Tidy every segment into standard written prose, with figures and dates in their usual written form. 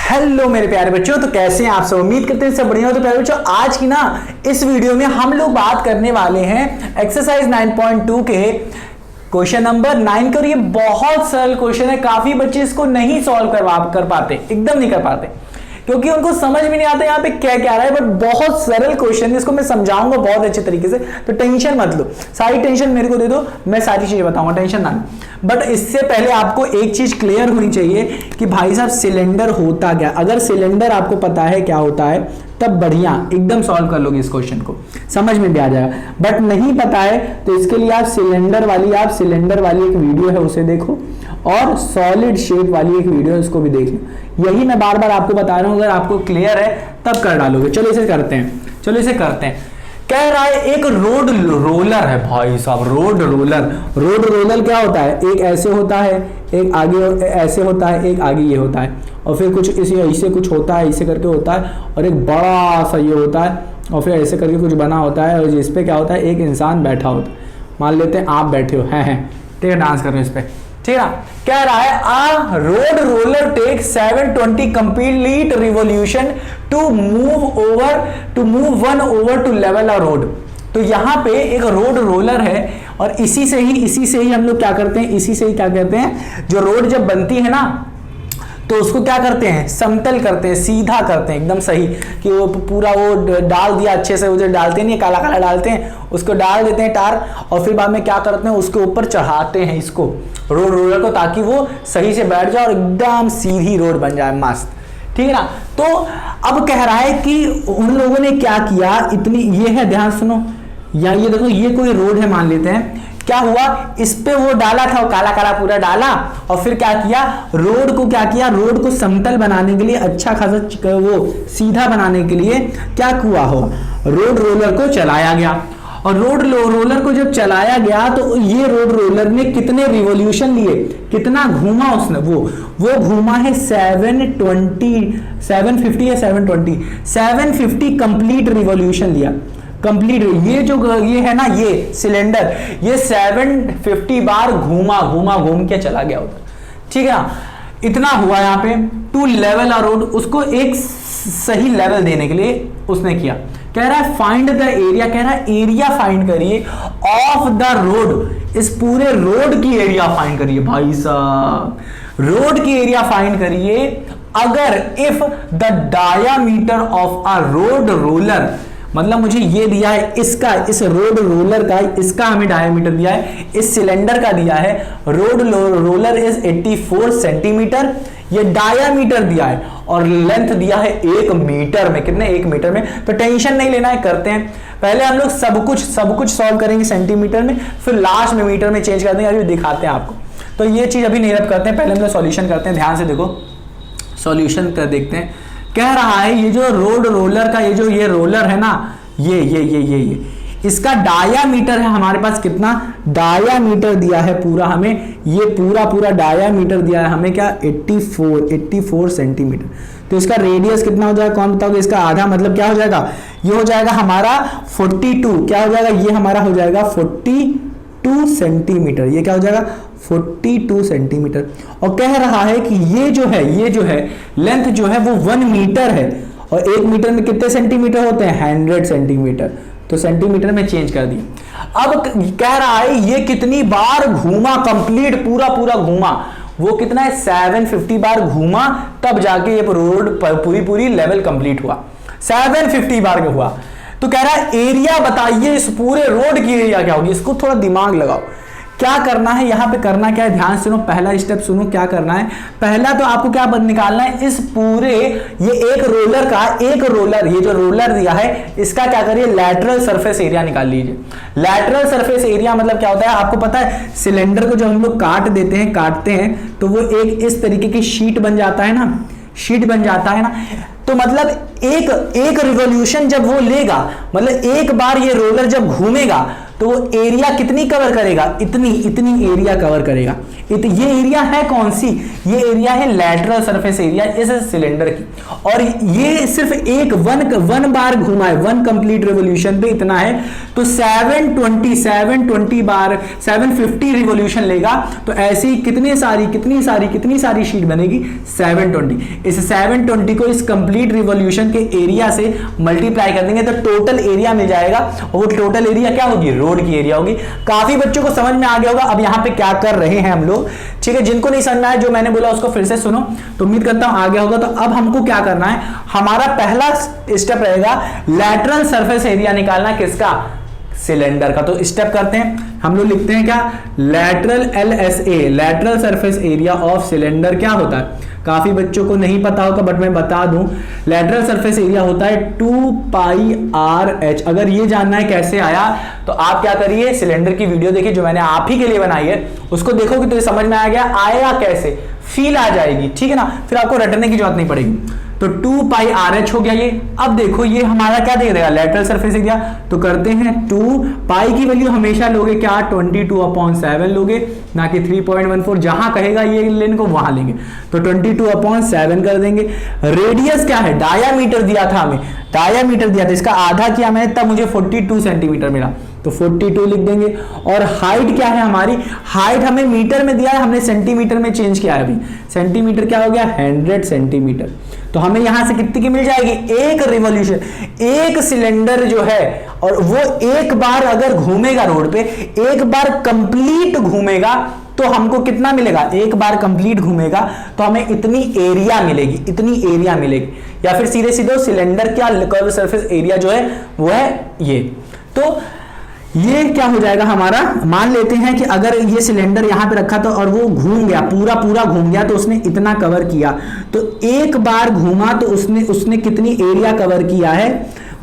Hello मेरे प्यारे बच्चों, तो कैसे हैं आप सब। उम्मीद करते हैं सब बढ़िया हो। तो प्यारे बच्चों, आज की ना इस वीडियो में हम लोग बात करने वाले हैं एक्सरसाइज 9.2 के क्वेश्चन नंबर 9 का। और ये बहुत सरल क्वेश्चन है, काफी बच्चे इसको नहीं सॉल्व कर पाते, एकदम नहीं कर पाते, क्योंकि उनको समझ में नहीं आता यहाँ पे क्या क्या रहा है। बट बहुत सरल क्वेश्चन है, इसको मैं समझाऊंगा बहुत अच्छे तरीके से, तो टेंशन मत लो, सारी टेंशन मेरे को दे दो, मैं सारी चीजें बताऊंगा, टेंशन ना। बट इससे पहले आपको एक चीज क्लियर होनी चाहिए कि भाई साहब सिलेंडर होता क्या। अगर सिलेंडर आपको पता है क्या होता है तब बढ़िया एकदम सॉल्व कर लोगे इस क्वेश्चन को, समझ में भी आ जाएगा। बट नहीं पता है तो इसके लिए आप सिलेंडर वाली एक वीडियो है उसे देखो, और सॉलिड शेप वाली एक वीडियो है उसको भी देख लो। यही मैं बार बार आपको बता रहा हूं, अगर आपको क्लियर है तब कर डालोगे। चलो इसे करते हैं। कह रहा है एक रोड रोलर है भाई साहब, रोड रोलर क्या होता है, एक ऐसे होता है, एक आगे ऐसे होता है, एक आगे ये होता है, और फिर कुछ इसे कुछ होता है, इसे करके होता है, और एक बड़ा सा ये होता है, और फिर ऐसे करके कुछ बना होता है, और जिस पे क्या होता है, एक इंसान बैठा होता है। मान लेते हैं आप बैठे हो, हैं ठीक है, डांस कर रहे हो इस पे, ठीक है। कह रहा है a road roller take 720 complete revolution to move one over to level a road. तो यहां पे एक रोड रोलर है, और इसी से ही हम लोग क्या करते हैं, जो रोड जब बनती है ना तो उसको क्या करते हैं, समतल करते हैं, सीधा करते हैं, एकदम सही, कि वो पूरा वो डाल दिया अच्छे से, उधर डालते नहीं, काला काला डालते हैं, उसको डाल देते हैं टार, और फिर बाद में क्या करते हैं, उसके ऊपर चढ़ाते हैं इसको रोड रोलर को, ताकि वो सही से बैठ जाए और एकदम सीधी रोड बन जाए, मस्त, ठीक है ना। तो अब कह रहा है कि उन लोगों ने क्या किया, इतनी ये है, ध्यान सुनो, या ये देखो, ये कोई रोड है मान लेते हैं, क्या हुआ, इस पे वो डाला था, वो काला काला पूरा डाला, और फिर क्या किया, रोड को समतल बनाने के लिए, अच्छा खासा वो सीधा बनाने के लिए क्या हुआ हो, रोड रोलर को चलाया गया। और रोड रोलर को जब चलाया गया तो ये रोड रोलर ने कितने रिवॉल्यूशन लिए, कितना घूमा उसने, वो घूमा है 750 या 750 कंप्लीट रिवॉल्यूशन लिया, कंप्लीट। ये है ना, ये सिलेंडर, ये 750 बार घूम के चला गया उधर, ठीक है। इतना हुआ यहाँ पे टू लेवल अ रोड, उसको एक सही लेवल देने के लिए उसने किया। कह रहा है फाइंड द एरिया, कह रहा है एरिया फाइंड करिए ऑफ द रोड, इस पूरे रोड की एरिया फाइंड करिए भाई साहब, रोड की एरिया फाइंड करिए। अगर if the diameter of a road roller, मतलब मुझे ये दिया है इसका, इस रोड रोलर का, इसका हमें डायमीटर दिया है, इस सिलेंडर का दिया है, रोड रोलर इज 84 सेंटीमीटर, ये डायामीटर दिया है, और लेंथ दिया है 1 मीटर में। कितने, 1 मीटर में। तो टेंशन नहीं लेना है, करते हैं। पहले हम लोग सब कुछ सॉल्व करेंगे सेंटीमीटर में, फिर लास्ट में मीटर में चेंज कर देंगे, अभी दिखाते हैं आपको। तो ये चीज अभी नहीं करते हैं, पहले हम लोग सॉल्यूशन करते हैं। ध्यान से देखो, सॉल्यूशन कर देखते हैं। कह रहा है ये जो रोड रोलर का ये रोलर है ना, ये इसका डायामीटर है हमारे पास, कितना डायामीटर दिया है पूरा हमें, ये पूरा डायामीटर दिया है हमें, क्या 84 सेंटीमीटर। तो इसका रेडियस कितना हो जाएगा, कौन बताओगे, इसका आधा, मतलब क्या हो जाएगा, ये हो जाएगा हमारा 42, क्या हो जाएगा, ये हमारा हो जाएगा 42 सेंटीमीटर, ये क्या हो जाएगा 42 सेंटीमीटर। और कह रहा है कि ये जो है लेंथ जो है वो 1 मीटर है, और 1 मीटर में कितने सेंटीमीटर होते हैं, 100 सेंटीमीटर। तो सेंटीमीटर में चेंज कर दिया। अब कह रहा है ये कितनी बार घूमा, कंप्लीट पूरा घूमा, वो कितना है 750 बार घूमा, तब जाके ये रोड पूरी लेवल कंप्लीट हुआ, 750 बार का हुआ। तो कह रहा है एरिया बताइए इस पूरे रोड की एरिया क्या होगी। इसको थोड़ा दिमाग लगाओ, क्या करना है यहाँ पे, करना क्या है, ध्यान सुनो, पहला स्टेप सुनो, क्या करना है। पहला तो आपको क्या निकालना है, इस पूरे ये एक रोलर, ये जो रोलर दिया है, इसका क्या करिए, लैटरल सरफेस एरिया निकाल लीजिए। लैटरल सरफेस एरिया मतलब क्या होता है, आपको पता है, सिलेंडर को जब हम लोग काटते हैं तो वो एक इस तरीके की शीट बन जाता है ना, तो मतलब एक रिवॉल्यूशन जब वो लेगा, मतलब एक बार ये रोलर जब घूमेगा तो वो एरिया कितनी कवर करेगा, इतनी एरिया कवर करेगा। ये एरिया है कौन सी, ये एरिया है लैटरल सरफेस एरिया इस सिलेंडर की, और ये सिर्फ एक वन बार घुमा है, वन कंप्लीट रिवॉल्यूशन पे इतना है, तो 720 बार 750 रिवॉल्यूशन लेगा, तो ऐसी कितनी सारी शीट बनेगी 720। इस 720 को इस कंप्लीट रिवॉल्यूशन के एरिया से मल्टीप्लाई कर देंगे तो टोटल एरिया मिल जाएगा, और वो टोटल एरिया क्या होगी, रोड की एरिया होगी। काफी बच्चों को समझ में आ गया होगा अब यहां पे क्या कर रहे हैं हम लोग, ठीक है। जिनको नहीं समझ में आया, जो मैंने बोला उसको फिर से सुनो, तो उम्मीद करता हूं आ गया होगा। तो अब हमको क्या करना है, हमारा पहला स्टेप रहेगा लैटरल सरफेस एरिया निकालना, किसका, सिलेंडर का। तो स्टेप करते हैं, हम लोग लिखते हैं क्या, lateral LSA, lateral surface area of cylinder क्या होता है। काफी बच्चों को नहीं पता होगा बट मैं बता दूं, लैटरल सरफेस एरिया होता है 2πRH। अगर ये जानना है कैसे आया, तो आप क्या करिए, सिलेंडर की वीडियो देखिए जो मैंने आप ही के लिए बनाई है, उसको देखोगे तो ये समझ में आ गया, आएगा कैसे, फील आ जाएगी, ठीक है ना, फिर आपको रटने की जरूरत नहीं पड़ेगी। तो 2πRH हो गया ये। अब देखो ये हमारा क्या दे देगा, लैटरल सरफेस एरिया। तो करते हैं 2 पाई की वैल्यू हमेशा लोगे क्या, 22/7 लोगे, ना कि 3.14, जहां कहेगा ये लेने को वहां लेंगे। तो 22/7 कर देंगे। रेडियस क्या है, डायामीटर दिया था हमें, डायामीटर दिया था, इसका आधा किया मैंने, तब मुझे 42 सेंटीमीटर मिला, तो 42 लिख देंगे। और हाइट क्या है हमारी, हाइट हमें मीटर में दिया है, हमने सेंटीमीटर में चेंज किया है अभी, सेंटीमीटर क्या हो गया 100 सेंटीमीटर। तो हमें यहां से कितनी की मिल जाएगी, एक रिवॉल्यूशन, एक सिलेंडर जो है, और वो एक बार अगर घूमेगा रोड पे, एक बार कंप्लीट घूमेगा, तो हमको कितना मिलेगा, एक बार कंप्लीट घूमेगा तो हमें इतनी एरिया मिलेगी, इतनी एरिया मिलेगी। या फिर सीधे सीधे सिलेंडर क्या कर्व सरफेस एरिया जो है वो है ये। तो ये क्या हो जाएगा हमारा, मान लेते हैं कि अगर ये सिलेंडर यहां पे रखा था और वो घूम गया, पूरा घूम गया, तो उसने इतना कवर किया, तो एक बार घूमा तो उसने कितनी एरिया कवर किया है,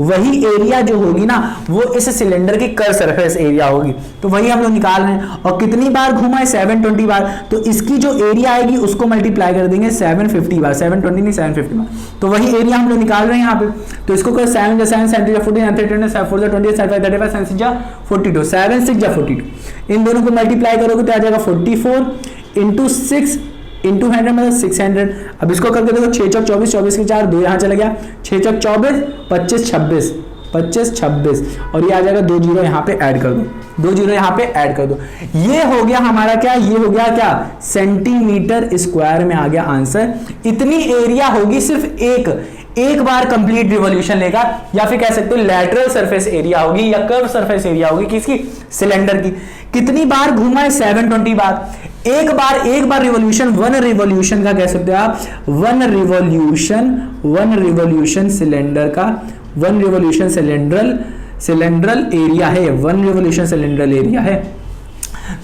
वही एरिया जो होगी ना वो इस सिलेंडर की कर्व सरफेस एरिया होगी। तो वही हम लोग निकाल रहे हैं, और कितनी बार घूमा है 720 बार, तो इसकी जो एरिया आएगी उसको मल्टीप्लाई कर देंगे 750 बार, 720 नहीं 750 बार, तो वही एरिया हम लोग निकाल रहे हैं यहाँ पे। तो इसको कर 7 × 7 7 × 14 4 × 20 7 × 35 7 × 42 7 6 × 42, इन दोनों को मल्टीप्लाई करोगे तो आ जाएगा 44 × 6 इंटू 100 मतलब 600। अब इसको करके देखो 6 चौक 24, 24 के 4 2 यहाँ चला गया, 6 चौक 24, 25 26, 25 26, और ये आ जाएगा 2 जीरो यहाँ पे ऐड कर दो, 2 जीरो यहाँ पे ऐड कर दो। ये हो गया हमारा क्या, ये हो गया क्या, सेंटीमीटर स्क्वायर में आ गया आंसर। इतनी एरिया होगी सिर्फ एक बार कंप्लीट रिवॉल्यूशन लेगा, या फिर कह सकते हो लैटरल सरफेस एरिया होगी या कर्व सरफेस एरिया होगी किसकी, सिलेंडर की। कितनी बार घूमा है 720 बार, एक बार रिवॉल्यूशन, वन रिवॉल्यूशन का कह सकते हो आप, वन रिवॉल्यूशन सिलेंडर का, वन रिवॉल्यूशन सिलेंड्रल एरिया है, वन रिवॉल्यूशन सिलेंड्रल एरिया है।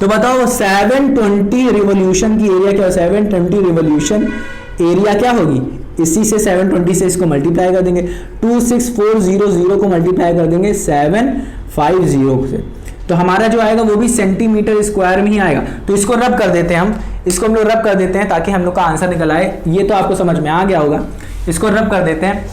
तो बताओ 720 रिवॉल्यूशन की एरिया क्या, 720 रिवॉल्यूशन एरिया क्या होगी, इसी से 720 से इसको मल्टीप्लाई कर देंगे, 26400 को मल्टीप्लाई कर देंगे 750 से, तो हमारा जो आएगा वो भी सेंटीमीटर स्क्वायर में ही आएगा। तो इसको रब कर देते हैं इसको हम लोग रब कर देते हैं ताकि हम लोग का आंसर निकल आए। ये तो आपको समझ में आ गया होगा, इसको रब कर देते हैं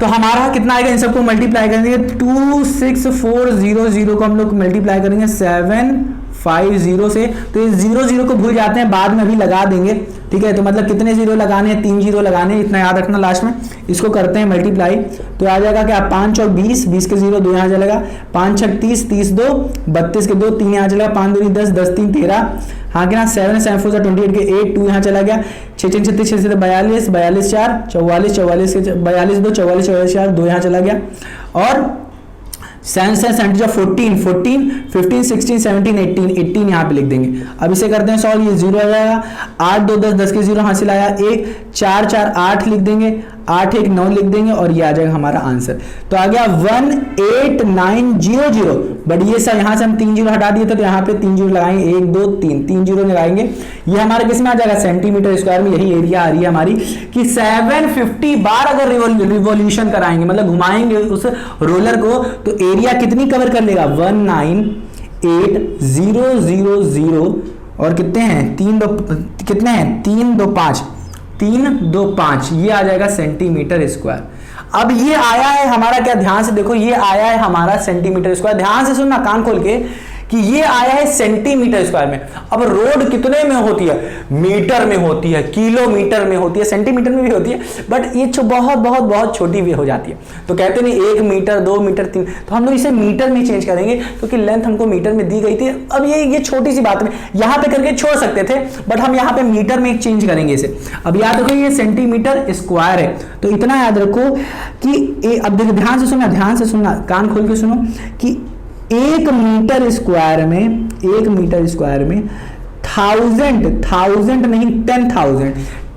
तो हमारा कितना आएगा, इन सबको मल्टीप्लाई करेंगे 26400 को हम लोग मल्टीप्लाई करेंगे 750 से, तो ये 0 को भूल जाते हैं, बाद में अभी लगा देंगे, ठीक है। तो मतलब कितने जीरो लगाने हैं, 3 जीरो लगाने हैं, इतना याद रखना लास्ट में। इसको करते हैं मल्टीप्लाई, तो आ जाएगा क्या, 5 चौक 20, 20 के 0 2 यहाँ चलेगा, 5 छक 30, 30 2 32 के 2 3 यहाँ चलेगा, 5 2 10 10 3 13, हाँ कि ना 7 7 4 28 के 8 2 यहाँ चला गया, 6 6 36 6 42 42 4 44 44 के 42 2 44 44 4 2 यहाँ चला गया, और 7 7 14 14 15 16 17 18 यहाँ पे लिख देंगे। अब इसे करते हैं सॉल्व, ये 0 आ जाएगा, 8 2 10 10 के 0 हासिल आया, 1 4 4 8 लिख देंगे, 8 1 9 लिख देंगे, और ये आ जाएगा हमारा आंसर। तो आ गया 18900, बट ये सब यहाँ से हम 3 जीरो हटा दिए थे, तो यहाँ पे 3 जीरो लगाएंगे, 1 2 3 जीरो लगाएंगे, ये हमारे किस में आ जाएगा, सेंटीमीटर स्क्वायर में। यही एरिया आ रही है हमारी कि 750 बार अगर रिवॉल्यूशन कराएंगे, मतलब घुमाएंगे उस रोलर को, तो एरिया कितनी कवर कर लेगा, 1980000, और कितने हैं 3 2 कितने हैं 3 2 5, 3 2 5, ये आ जाएगा सेंटीमीटर स्क्वायर। अब ये आया है हमारा क्या, ध्यान से देखो, ये आया है हमारा सेंटीमीटर स्क्वायर, ध्यान से सुनना कान खोल के कि ये आया है सेंटीमीटर स्क्वायर में। अब रोड कितने में होती है, मीटर में होती है, किलोमीटर में होती है, सेंटीमीटर में भी होती है, बट ये बहुत बहुत बहुत छोटी भी हो जाती है। तो कहते नहीं 1 मीटर 2 मीटर 3, तो हम लोग इसे मीटर में चेंज करेंगे क्योंकि लेंथ हमको मीटर में दी गई थी। अब ये छोटी सी बात में यहाँ पे करके छोड़ सकते थे, बट हम यहाँ पे मीटर में चेंज करेंगे इसे। अब याद रखो ये सेंटीमीटर स्क्वायर है, तो इतना याद रखो कि अब देखो ध्यान से सुनना, कान खोल के सुनो कि 1 मीटर स्क्वायर में 1000 नहीं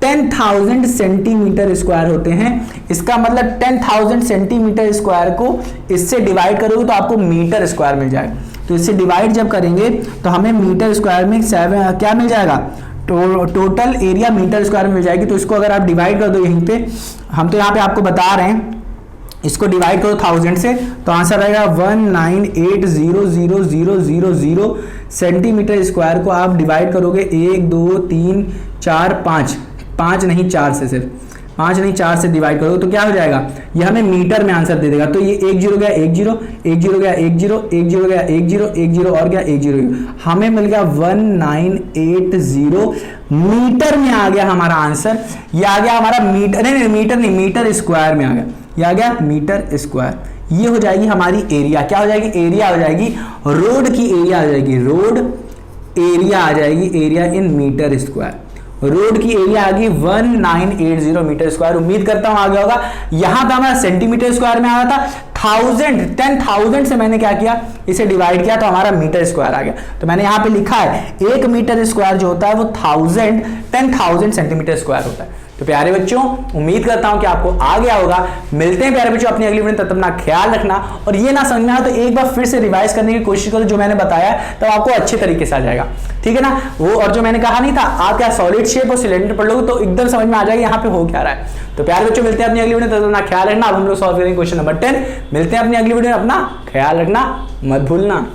10,000 सेंटीमीटर स्क्वायर होते हैं। इसका मतलब 10,000 सेंटीमीटर स्क्वायर को इससे डिवाइड करोगे तो आपको मीटर स्क्वायर मिल जाएगा। तो इससे डिवाइड जब करेंगे तो हमें मीटर स्क्वायर में 7 क्या मिल जाएगा, टोटल एरिया मीटर स्क्वायर में मिल जाएगी। तो इसको अगर आप डिवाइड कर दो यहीं पे, हम तो यहाँ पे आपको बता रहे हैं, इसको डिवाइड करो 1000 से तो आंसर आएगा 1980000 सेंटीमीटर स्क्वायर को आप डिवाइड करोगे 1 2 3 4 5 नहीं 4 से, सिर्फ 5 नहीं 4 से डिवाइड करोगे तो क्या हो जाएगा, ये हमें मीटर में आंसर दे देगा। तो ये 1 0 गया 1 0, 1 0 गया 1 0, 1 0 गया 1 0, 1 0 और गया 1 0, हमें मिल गया 1980 मीटर में आ गया हमारा आंसर। ये आ गया हमारा मीटर, नहीं मीटर स्क्वायर में आ गया, ये आ गया मीटर स्क्वायर। ये हो जाएगी हमारी एरिया, क्या हो जाएगी, एरिया हो जाएगी, रोड की एरिया आ जाएगी, रोड एरिया आ जाएगी, area in meter square. Road की एरिया आ गई 1980 मीटर स्क्वायर। उम्मीद करता हूं आ गया होगा। यहां तो हमारा सेंटीमीटर स्क्वायर में आ रहा था, 10,000 से मैंने क्या किया, इसे डिवाइड किया तो हमारा मीटर स्क्वायर आ गया। तो मैंने यहां पे लिखा है 1 मीटर स्क्वायर जो होता है वो 10,000 सेंटीमीटर स्क्वायर होता है। तो प्यारे बच्चों, उम्मीद करता हूं कि आपको आ गया होगा। मिलते हैं प्यारे बच्चों अपनी अगली वीडियो में, तब तक अपना ख्याल रखना। और ये ना समझ में आया तो एक बार फिर से रिवाइज करने की कोशिश करो जो मैंने बताया, तब आपको अच्छे तरीके से आ जाएगा, ठीक है ना। वो और जो मैंने कहा नहीं था, आप क्या सॉलिड शेप और सिलेंडर पढ़ लोगे तो एकदम समझ में आ जाएगा यहाँ पे हो क्या रहा है। तो प्यारे बच्चों, मिलते हैं अपनी अगली वीडियो में, तब तक अपना ख्याल रखना। अब हम लोग सॉल्व करेंगे क्वेश्चन नंबर 10। मिलते हैं अपनी अगली वीडियो में, अपना ख्याल रखना मत भूलना।